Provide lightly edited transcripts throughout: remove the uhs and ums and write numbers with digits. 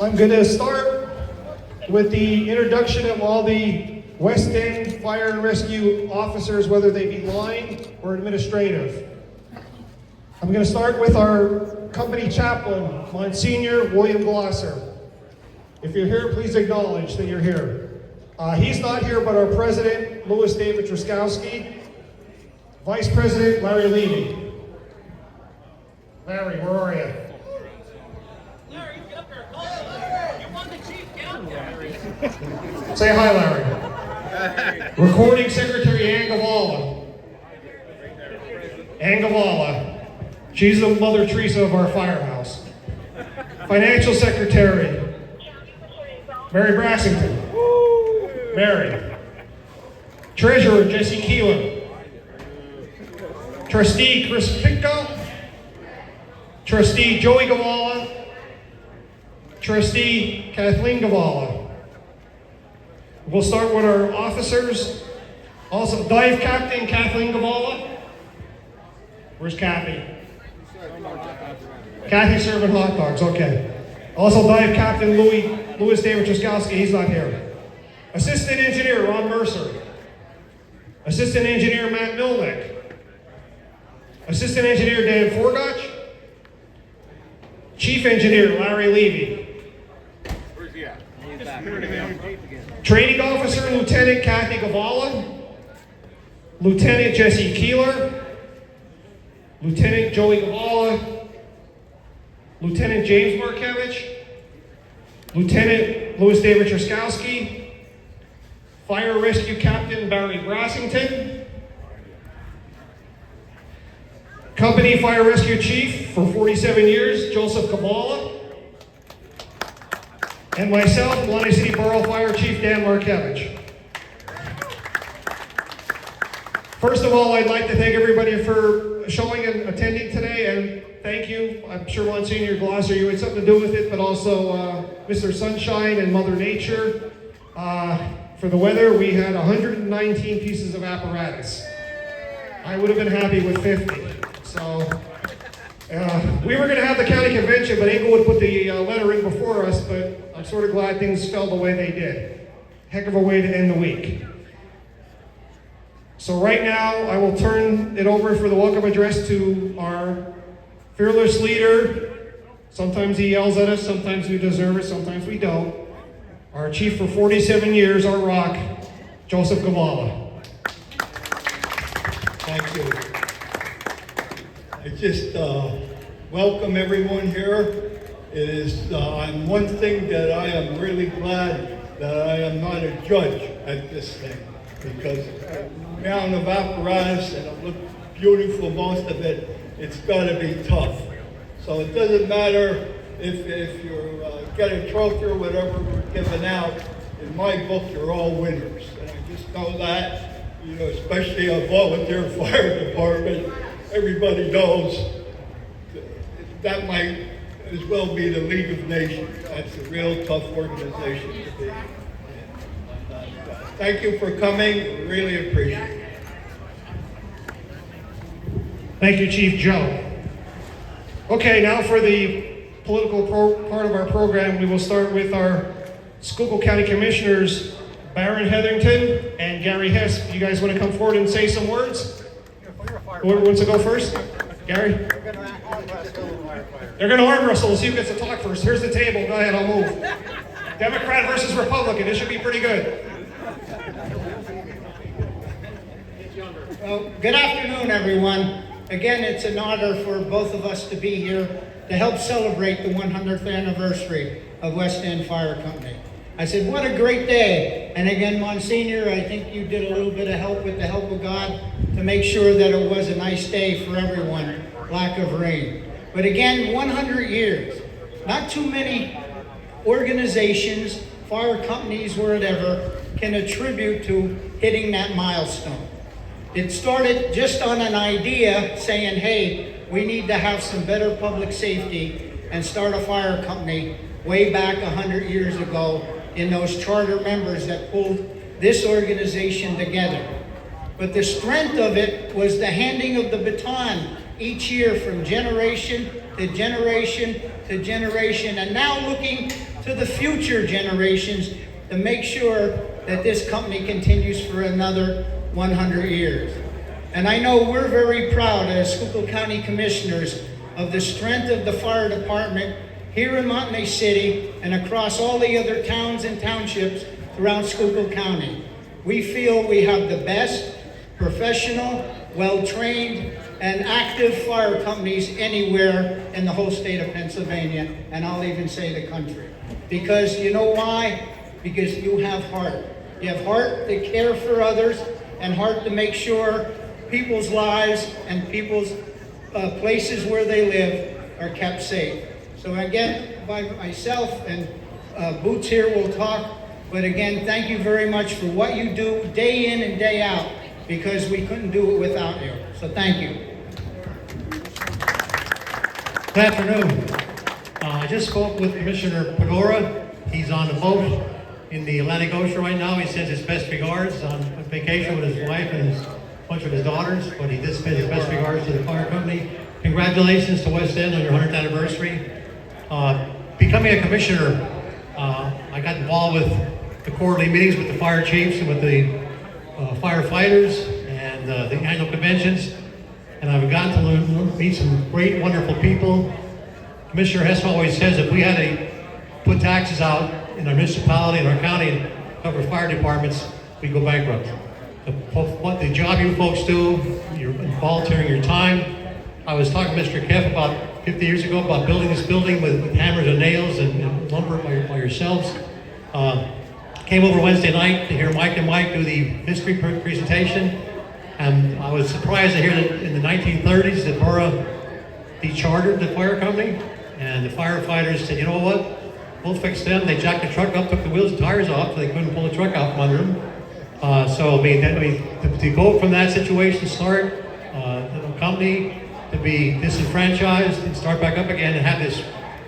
I'm going to start with the introduction of all the West End Fire and Rescue officers, whether they be line or administrative. I'm going to start with our company chaplain, Monsignor William Glosser. If you're here, please acknowledge that you're here. He's not here, but our president, Louis David Truskowski, Vice President Larry Levy. Larry, where are you? Larry, get up there. Larry, you won the chief. Get up there. Say hi, Larry. Recording Secretary Ann Gavala. Ann Gavala. She's the Mother Teresa of our firehouse. Financial Secretary Mary Brassington. Mary. Treasurer Jesse Keeler. Trustee Chris Pitko. Trustee Joey Gavala. Trustee Kathleen Gavala. We'll start with our officers. Also, Dive Captain Kathleen Gavala. Where's Kathy? Kathy serving hot dogs, okay. Also, Dive Captain Louis David Truskowski, he's not here. Assistant Engineer Ron Mercer. Assistant Engineer Matt Milnick. Assistant Engineer Dan Forgotch. Chief Engineer Larry Levy. Where's he at? Training Officer Lieutenant Kathy Gavala. Lieutenant Jesse Keeler. Lieutenant Joey Gavala. Lieutenant James Markevich. Lieutenant Louis David Truskowski. Fire Rescue Captain Barry Brassington. Company Fire Rescue Chief for 47 years, Joseph Gavala. And myself, Malanoy City Borough Fire Chief Dan Markevich. First of all, I'd like to thank everybody for showing and attending today, and thank you. I'm sure Monsignor Glosser, you had something to do with it, but also Mr. Sunshine and Mother Nature. For the weather, we had 119 pieces of apparatus. I would have been happy with 50. So, we were going to have the county convention, but Englewood put the letter in before us, but I'm sort of glad things fell the way they did. Heck of a way to end the week. So right now, I will turn it over for the welcome address to our fearless leader. Sometimes he yells at us, sometimes we deserve it, sometimes we don't. Our chief for 47 years, our rock, Joseph Gavala. Thank you. I just welcome everyone here. It is one thing that I am really glad that I am not a judge at this thing, because the amount of apparatus and it looks beautiful, most of it, it's got to be tough. So it doesn't matter if you get a trophy or whatever given out. In my book, you're all winners, and I just know that. You know, especially a volunteer fire department, everybody knows that might as well be the League of Nations. That's a real tough organization to be in. Thank you for coming. Really appreciate it. Thank you, Chief Joe. Okay, now for the political part of our program, we will start with our Schuylkill County Commissioners, Baron Hetherington and Gary Hess. You guys want to come forward and say some words? Who wants to go first? Gary? They're going to arm wrestle. We'll see who gets to talk first. Here's the table. Go ahead, I'll move. Democrat versus Republican. This should be pretty good. Well, good afternoon, everyone. Again, it's an honor for both of us to be here to help celebrate the 100th anniversary of West End Fire Company. I said, what a great day. And again, Monsignor, I think you did a little bit of help with the help of God to make sure that it was a nice day for everyone, lack of rain. But again, 100 years. Not too many organizations, fire companies, whatever, can attribute to hitting that milestone. It started just on an idea saying, hey, we need to have some better public safety and start a fire company way back 100 years ago in those charter members that pulled this organization together. But the strength of it was the handing of the baton each year from generation to generation to generation, and now looking to the future generations to make sure that this company continues for another 100 years. And I know we're very proud as Schuylkill County Commissioners of the strength of the fire department here in Mahanoy City and across all the other towns and townships throughout Schuylkill County. We feel we have the best, professional, well-trained, and active fire companies anywhere in the whole state of Pennsylvania, and I'll even say the country. Because you know why? Because you have heart. You have heart to care for others and heart to make sure people's lives and people's places where they live are kept safe. So again, by myself and Boots here will talk, but again, thank you very much for what you do day in and day out, because we couldn't do it without you. So thank you. Good afternoon. I just spoke with Commissioner Pedora. He's on the boat in the Atlantic Ocean right now. He sends his best regards on vacation with his wife and a bunch of his daughters, but he did send his best regards to the fire company. Congratulations to West End on your 100th anniversary. Becoming a commissioner, I got involved with the quarterly meetings with the fire chiefs and with the firefighters and the annual conventions, and I've gotten to meet some great, wonderful people. Commissioner Hess always says if we had to put taxes out in our municipality and our county and cover fire departments, we'd go bankrupt. What the job you folks do, you're volunteering your time. I was talking to Mr. Keff about 50 years ago about building this building with hammers and nails and lumber by yourselves. Came over Wednesday night to hear Mike and Mike do the history presentation, and I was surprised to hear that in the 1930s the borough dechartered the fire company, and the firefighters said, you know what, we'll fix them. They jacked the truck up, took the wheels and tires off, so they couldn't pull the truck out from under them. To go from that situation, start a company to be disenfranchised and start back up again and have this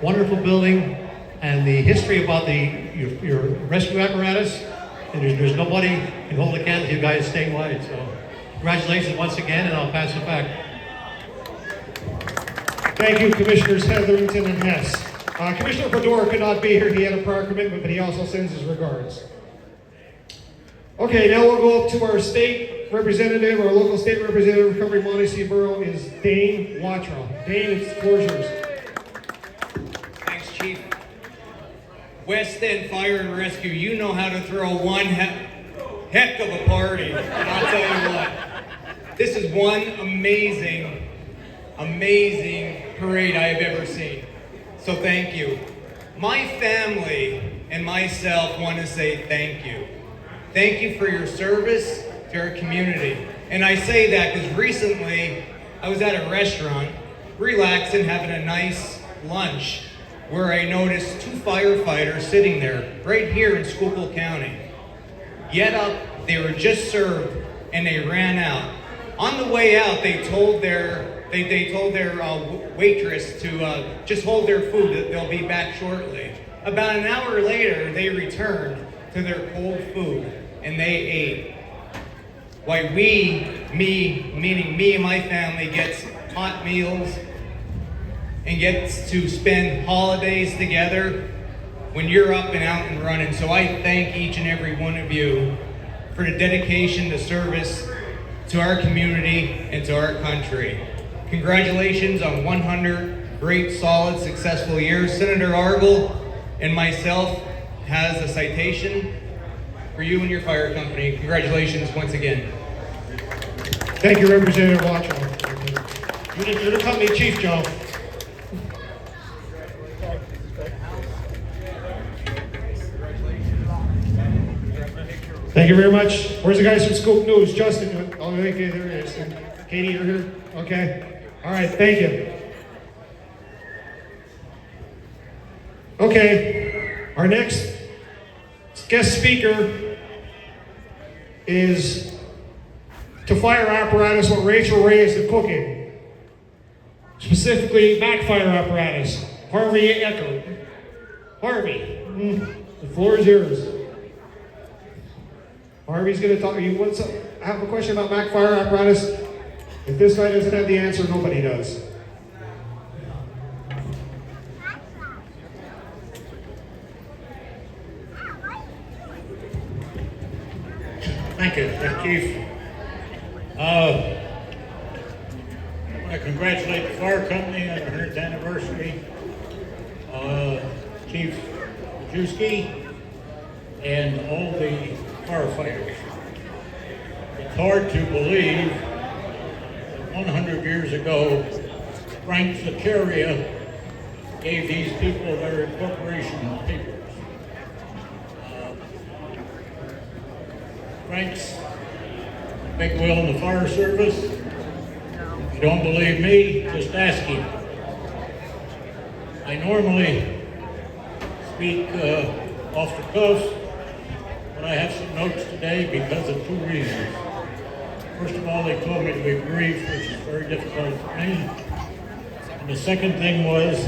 wonderful building and the history about your rescue apparatus, and there's nobody can hold a candle to you guys statewide. So congratulations once again, and I'll pass it back. Thank you, Commissioners Hetherington and Hess. Commissioner Pedora could not be here. He had a prior commitment, but he also sends his regards. Okay, now we'll go up to our state representative, our local state representative covering Mahanoy Borough is Dane Watrow. Dane, it's the floor is yours. Thanks, Chief. West End Fire and Rescue, you know how to throw one heck of a party. And I'll tell you what, this is one amazing parade I have ever seen. So thank you. My family and myself want to say thank you. Thank you for your service to our community. And I say that because recently I was at a restaurant, relaxing, having a nice lunch, where I noticed two firefighters sitting there, right here in Schuylkill County. They were just served and they ran out. On the way out, they told their waitress to just hold their food, that they'll be back shortly. About an hour later, they returned to their cold food and they ate. Why meaning me and my family, gets hot meals and gets to spend holidays together when you're up and out and running. So I thank each and every one of you for the dedication to service to our community and to our country. Congratulations on 100 great, solid, successful years. Senator Argel and myself has a citation for you and your fire company. Congratulations once again. Thank you, Representative Watrow. You're the company chief, Joe. Thank you very much. Where's the guys from Scoop News? Justin, oh, okay, there it is. And Katie, you're here? Okay. All right, thank you. Okay, our next guest speaker is to fire apparatus what Rachel Ray is to cooking. Specifically, backfire apparatus. Harvey Ecker. Harvey, the floor is yours. Harvey's going to talk to you. I have a question about backfire apparatus. If this guy doesn't have the answer, nobody does. Thank you, Chief. I want to congratulate the fire company on their 100th anniversary. Chief Majewski and all the firefighters. It's hard to believe that 100 years ago, Frank Zakaria gave these people their incorporation papers. Frank's a big wheel in the fire service. If you don't believe me, just ask him. I normally speak off the cuff, but I have some notes today because of two reasons. First of all, they told me to be brief, which is very difficult for me. And the second thing was,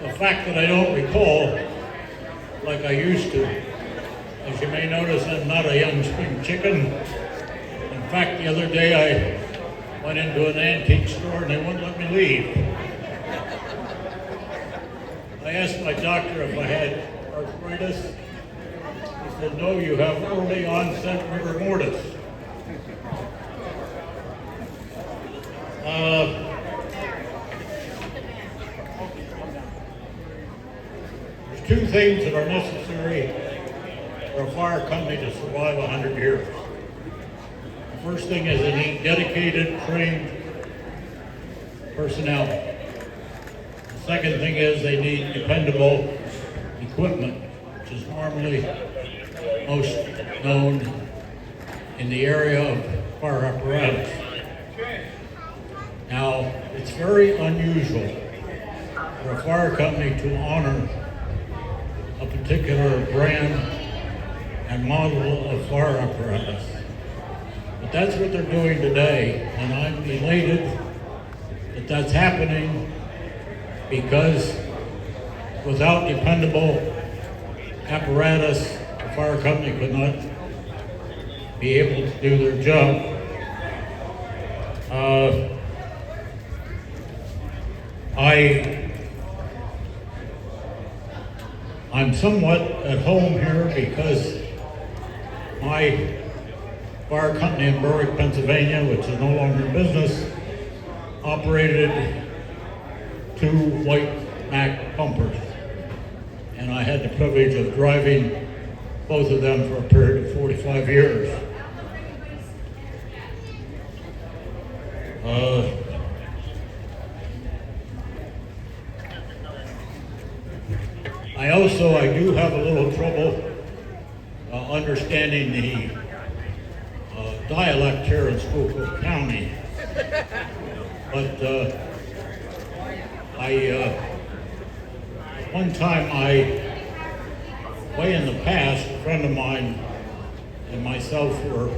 the fact that I don't recall like I used to. As you may notice, I'm not a young spring chicken. In fact, the other day I went into an antique store and they wouldn't let me leave. I asked my doctor if I had arthritis. He said, no, you have early onset rigor mortis. There's two things that are necessary for a fire company to survive 100 years. The first thing is they need dedicated, trained personnel. The second thing is they need dependable equipment, which is normally most known in the area of fire apparatus. Now, it's very unusual for a fire company to honor a particular brand and model of fire apparatus. But that's what they're doing today, and I'm elated that that's happening because without dependable apparatus, the fire company could not be able to do their job. I'm somewhat at home here because my fire company in Berwick, Pennsylvania, which is no longer in business, operated 2 white Mack pumpers. And I had the privilege of driving both of them for a period of 45 years. I do have a little trouble understanding the dialect here in Schuylkill County. But one time way in the past, a friend of mine and myself were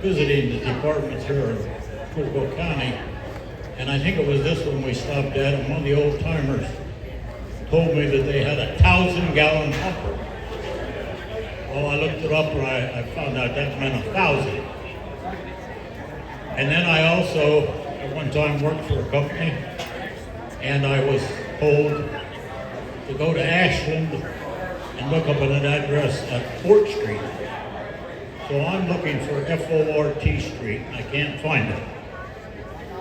visiting the departments here in Schuylkill County, and I think it was this one we stopped at, and one of the old timers told me that they had a 1,000-gallon pumper. Well, I looked it up and I found out that meant 1,000. And then I also, at one time, worked for a company, and I was told to go to Ashland and look up an address at Fort Street. So I'm looking for F-O-R-T Street, and I can't find it.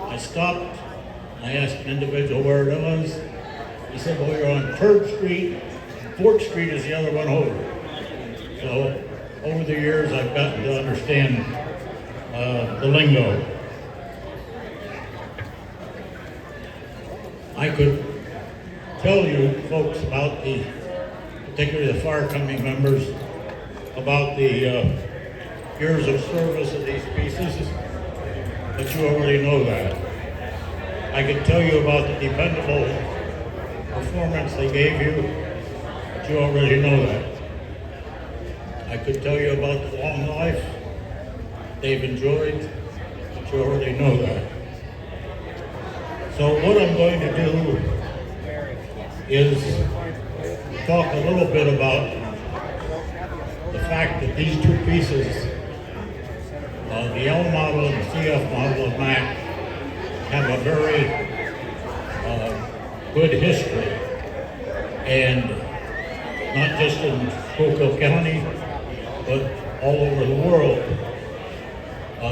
I stopped, and I asked an individual where it was. He said, well, you're on 3rd Street, and 4th Street is the other one over. So over the years, I've gotten to understand the lingo. I could tell you folks about particularly the fire company members, about the years of service of these pieces, but you already know that. I could tell you about the dependable performance they gave you, but you already know that. I could tell you about the long life they've enjoyed, but you already know that. So what I'm going to do is talk a little bit about the fact that these two pieces, the L model and the CF model of Mack, have a very good history. And not just in Schuylkill County, but all over the world.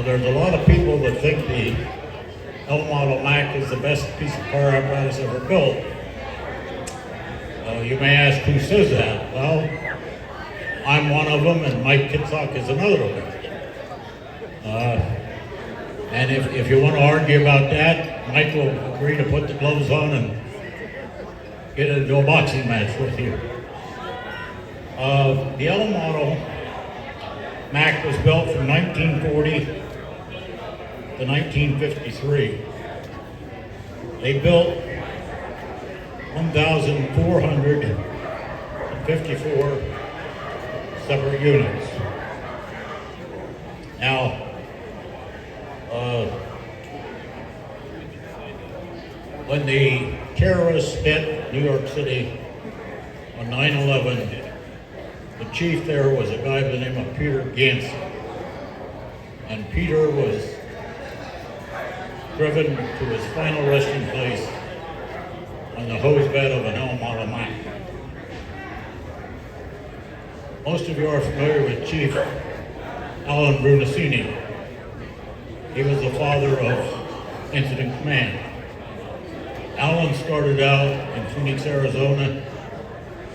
There's a lot of people that think the L model Mack is the best piece of car apparatus ever built. You may ask, who says that? Well, I'm one of them, and Mike Kitsock is another of them. And if you want to argue about that, Mike will agree to put the gloves on and get into a boxing match with you. The L model Mack was built from 1940 to 1953. They built 1,454 separate units. Now, when the terrorists hit New York City on 9/11, the chief there was a guy by the name of Peter Ganson. And Peter was driven to his final resting place on the hose bed of an L model Mack. Most of you are familiar with Chief Alan Brunacini. He was the father of Incident Command. Alan started out in Phoenix, Arizona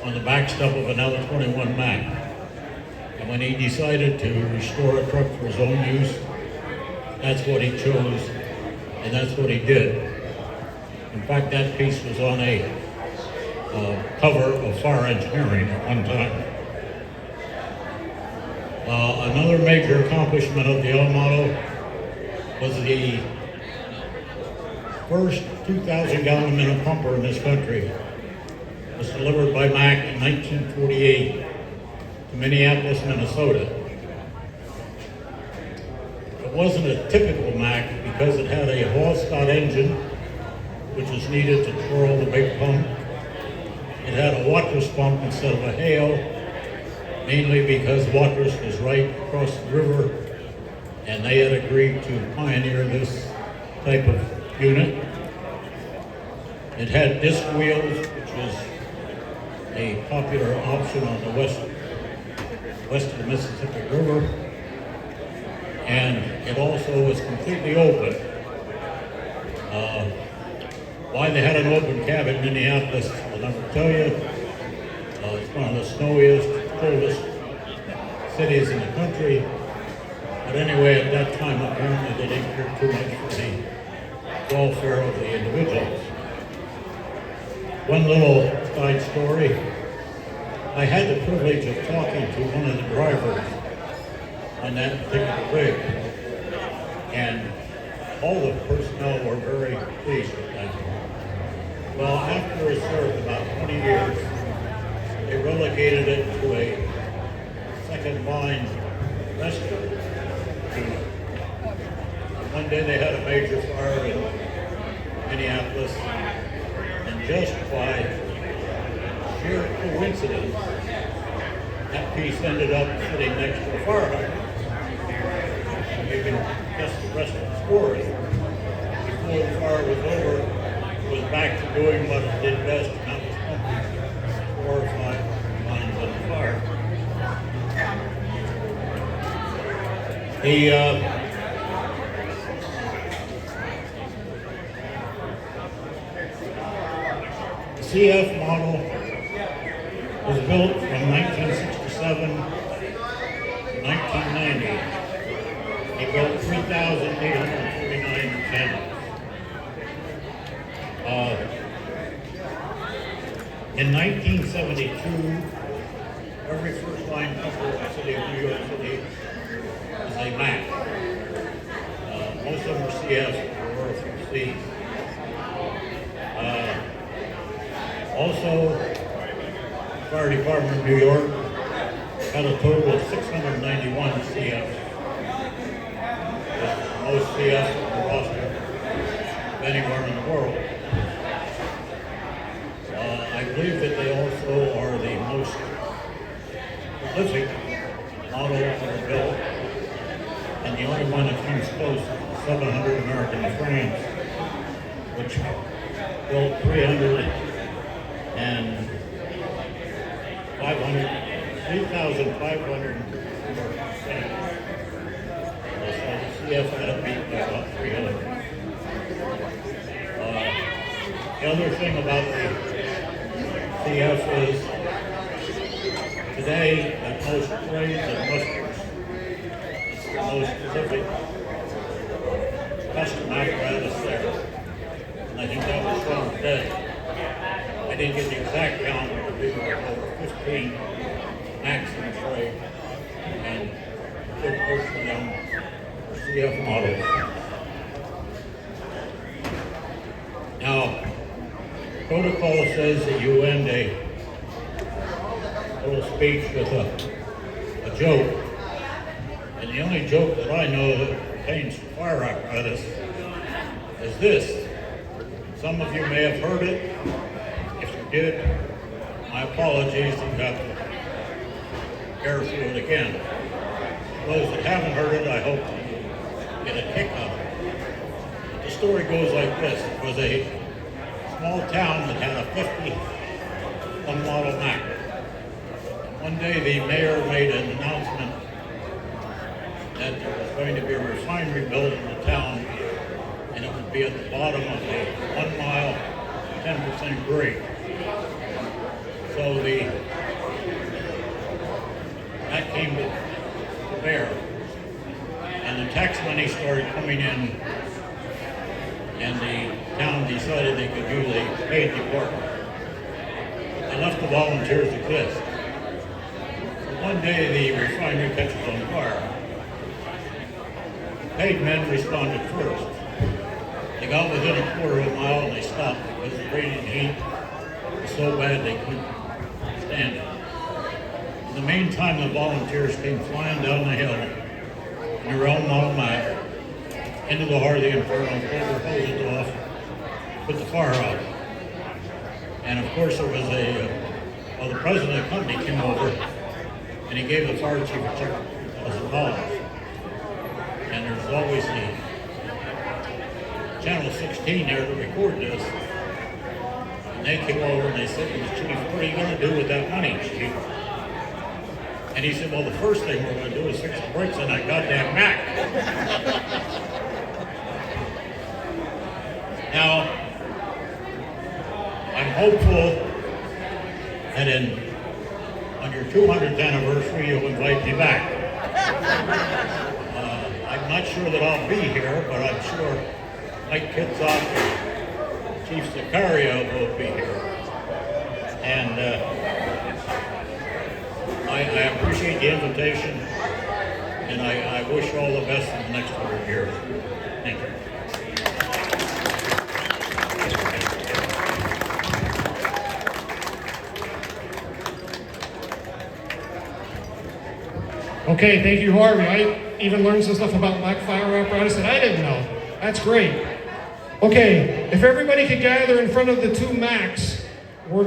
on the back step of an L-21 Mack. And when he decided to restore a truck for his own use, that's what he chose, and that's what he did. In fact, that piece was on a cover of Fire Engineering at one time. Another major accomplishment of the L model was the first 2,000-gallon minute pumper in this country. Was delivered by Mack in 1948 to Minneapolis, Minnesota. It wasn't a typical Mack because it had a Hall-Scott engine, which was needed to twirl the big pump. It had a Watrous pump instead of a Hale, mainly because Watrous was right across the river, and they had agreed to pioneer this type of unit. It had disc wheels, which was a popular option on the west of the Mississippi River, and it also was completely open. Why they had an open cab in Minneapolis, I'll never tell you. It's one of the snowiest, coldest cities in the country. But anyway, at that time, apparently they didn't care too much for the welfare of the individuals. One little side story. I had the privilege of talking to one of the drivers on that particular rig, and all the personnel were very pleased with that. Well, after it served about 20 years, they relegated it to a second line rescue unit. One day they had a major fire in Minneapolis, and just by sheer coincidence, that piece ended up sitting next to a fire hydrant. You can guess the rest of the story. Before the fire was over, it was back to doing what it did best, and that was pumping 4 or 5 lines on the fire. The CF model was built from 1967 to 1990. He built 3,849 panels. In 1972, every first line pumper in the city of New York City is a Mack. Most of them are CFs or from C's. Also, the Fire Department of New York had a total of 691 CFs. Most CFs on the roster of anywhere in the world. I believe that they also are the most prolific model ever built, and the only one that comes close is 700 American France, which built 300 and 3,500 CF had a beat by about 300. The other thing about the CF is today at most trades and musters, it's the most specific custom apparatus there. And I think that was shown today. I didn't get the exact count, but there were over 15 Macs in the trade, and a good portion of them are CF models. Now, protocol says that you end a little speech with a joke, and the only joke that I know that pertains to fire apparatus is this. Some of you may have heard it. If you did, my apologies, you have to bear through it again. Those that haven't heard it, I hope you get a kick out of it. The story goes like this. It was a small town that had a 51 model Mac. One day the mayor made an announcement that there was going to be a refinery built in the town, and it would be at the bottom of a 1 mile, 10% grade. So that came to bear, and the tax money started coming in, and the town decided they could use a paid department. They left the volunteers exist. So one day the refinery catches on fire. Paid men responded first. They got within a quarter of a mile and they stopped because the radiant heat was so bad they couldn't stand it. In the meantime, the volunteers came flying down the hill in their own model Mac into the heart of the inferno, pulled their hoses off, put the fire out. And of course there was the president of the company came over and he gave the fire chief a check for $1,000. And there's always the Channel 16 there to record this. And they came over and they said to the chief, what are you going to do with that money, chief? And he said, well, the first thing we're going to do is fix the brakes on that goddamn Mac. Now, I'm hopeful that on your 200th anniversary, you'll invite me back. I'm not sure that I'll be here, but I'm sure Mike Kitzoff and Chief Sicario will be here. And I appreciate the invitation, and I wish you all the best in the next 100 years. Thank you. Okay, thank you, Harvey. I even learned some stuff about Mac fire apparatus that I didn't know. That's great. Okay, if everybody could gather in front of the two Macs, we're going to